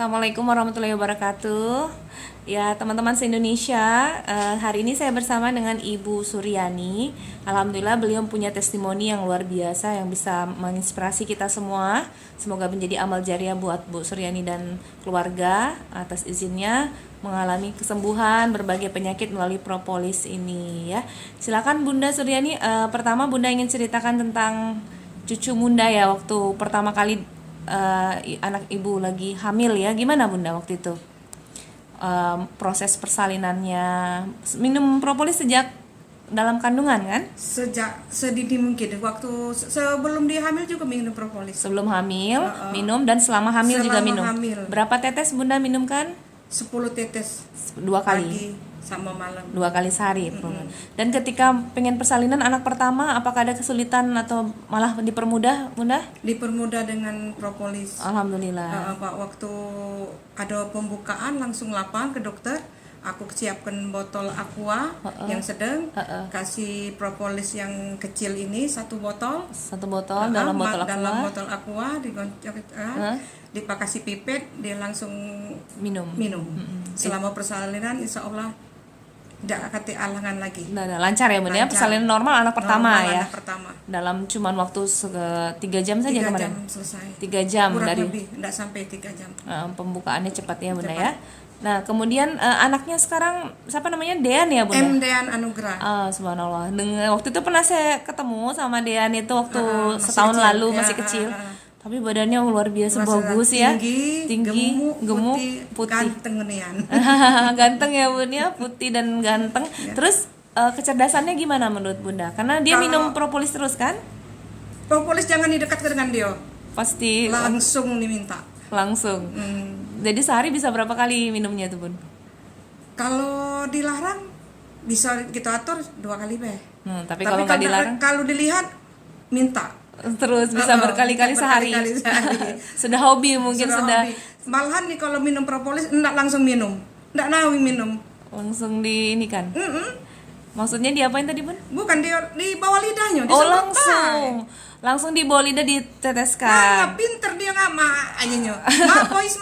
Assalamualaikum warahmatullahi wabarakatuh. Ya, teman-teman se-Indonesia, hari ini saya bersama dengan Ibu Suryani. Alhamdulillah beliau punya testimoni yang luar biasa yang bisa menginspirasi kita semua. Semoga menjadi amal jariah buat Bu Suryani dan keluarga atas izinnya mengalami kesembuhan berbagai penyakit melalui propolis ini ya. Silakan Bunda Suryani, pertama Bunda ingin ceritakan tentang cucu Bunda ya waktu pertama kali anak ibu lagi hamil ya, gimana Bunda waktu itu proses persalinannya, minum propolis sejak dalam kandungan kan? Sejak sedini mungkin, waktu sebelum dia hamil juga minum propolis. Sebelum hamil minum dan selama hamil juga minum. Berapa tetes Bunda minum kan? 10 tetes 2 kali pagi sama malam. 2 kali sehari. Dan ketika pengen persalinan anak pertama, apakah ada kesulitan atau malah dipermudah Bunda? Dipermudah dengan propolis. Alhamdulillah. Pak, waktu ada pembukaan langsung lapang ke dokter. Aku siapkan botol aqua yang sedang, kasih propolis yang kecil ini satu botol dalam botol aqua. Dalam botol aqua dipakasi pipet, dia langsung minum. Selama persalinan insya Allah tidak akan alangan lagi. Nah, lancar ya Bunda ya, persalinan normal anak pertama ya. Anak pertama. Dalam cuman waktu 3 jam saja 3 kemarin. jam selesai. 3 jam kurang dari lebih, tidak sampai 3 jam. Pembukaannya cepat ya Bunda ya. Nah, kemudian anaknya sekarang siapa namanya? Dean ya Bunda? Dean Anugrah. Subhanallah. Waktu itu pernah saya ketemu sama Dean itu waktu setahun kecil. lalu, masih kecil. Tapi badannya luar biasa bagus ya. Tinggi, gemuk, putih. Ganteng nian. Ganteng ya Bun ya, putih dan ganteng. Terus kecerdasannya gimana menurut Bunda? Karena dia minum propolis terus kan? Propolis jangan didekat dengan dia. Pasti langsung diminta. Langsung. Jadi sehari bisa berapa kali minumnya tuh Bun? Kalau dilarang bisa kita atur 2 kali tapi kalau nggak dilarang? Kalau dilihat minta. Terus bisa berkali-kali sehari. Sudah hobi mungkin sudah. Hobi. Malahan nih kalau minum propolis enggak langsung minum. Enggak nawi minum. Langsung di ini kan. Maksudnya diapain tadi Bun? Bukan di bawah lidahnya. Langsung di bawah lidah diteteskan. Pinter dia nggak ajanya. Pois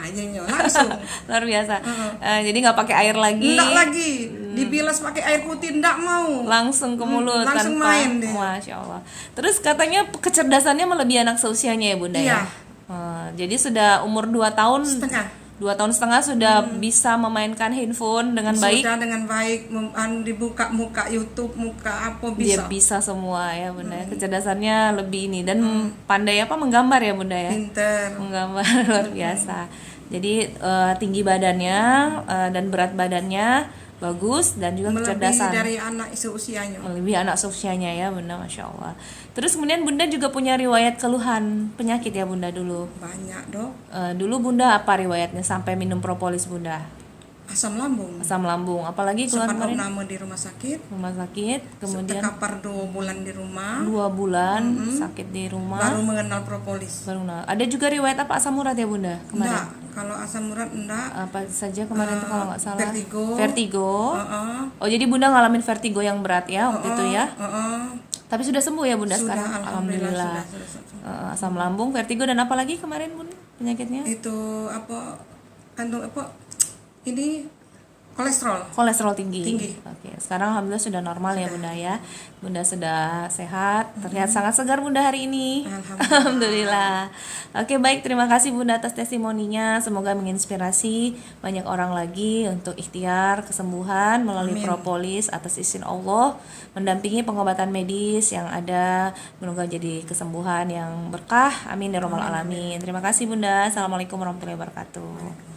ajanya langsung. Luar biasa. Jadi nggak pakai air lagi. Enggak lagi. Dibilas pakai air putih enggak mau. Langsung ke mulut langsung tanpa main deh. Masya Allah. Terus katanya kecerdasannya melebihi anak seusianya ya Bunda ya. Jadi sudah umur 2 tahun setengah sudah bisa memainkan handphone dengan baik. Sudah dengan baik, dibuka muka YouTube, muka apa bisa. Dia bisa semua ya Bunda. Kecerdasannya lebih ini dan pandai menggambar ya Bunda ya. Pinter. Menggambar luar biasa. Jadi tinggi badannya dan berat badannya bagus dan juga kecerdasan. Melebihi dari anak seusianya. Melebihi anak seusianya ya Bunda, Masya Allah. Terus kemudian Bunda juga punya riwayat keluhan penyakit ya Bunda dulu? Banyak Dok. Dulu Bunda apa riwayatnya sampai minum propolis Bunda? Asam lambung. Asam lambung, apalagi keluhan kemarin? Sempat di rumah sakit. Kemudian terkapar 2 bulan di rumah. 2 bulan sakit di rumah. Baru mengenal propolis. Ada juga riwayat apa asam urat ya Bunda kemarin? Enggak, kalau asam urat enggak. Apa saja kemarin itu kalau nggak salah? Vertigo. Oh jadi Bunda ngalamin vertigo yang berat ya waktu itu ya? Tapi sudah sembuh ya Bunda sudah, sekarang? Alhamdulillah. Asam lambung, vertigo dan apa lagi kemarin Bun penyakitnya? Itu ini kolesterol tinggi. Oke, sekarang alhamdulillah sudah normal ya Bunda ya. Bunda sudah sehat, terlihat sangat segar Bunda hari ini. Alhamdulillah. Oke, baik, terima kasih Bunda atas testimoninya. Semoga menginspirasi banyak orang lagi untuk ikhtiar kesembuhan melalui propolis atas izin Allah, mendampingi pengobatan medis yang ada. Semoga jadi kesembuhan yang berkah. Amin ya rabbal alamin. Terima kasih Bunda. Assalamualaikum warahmatullahi wabarakatuh.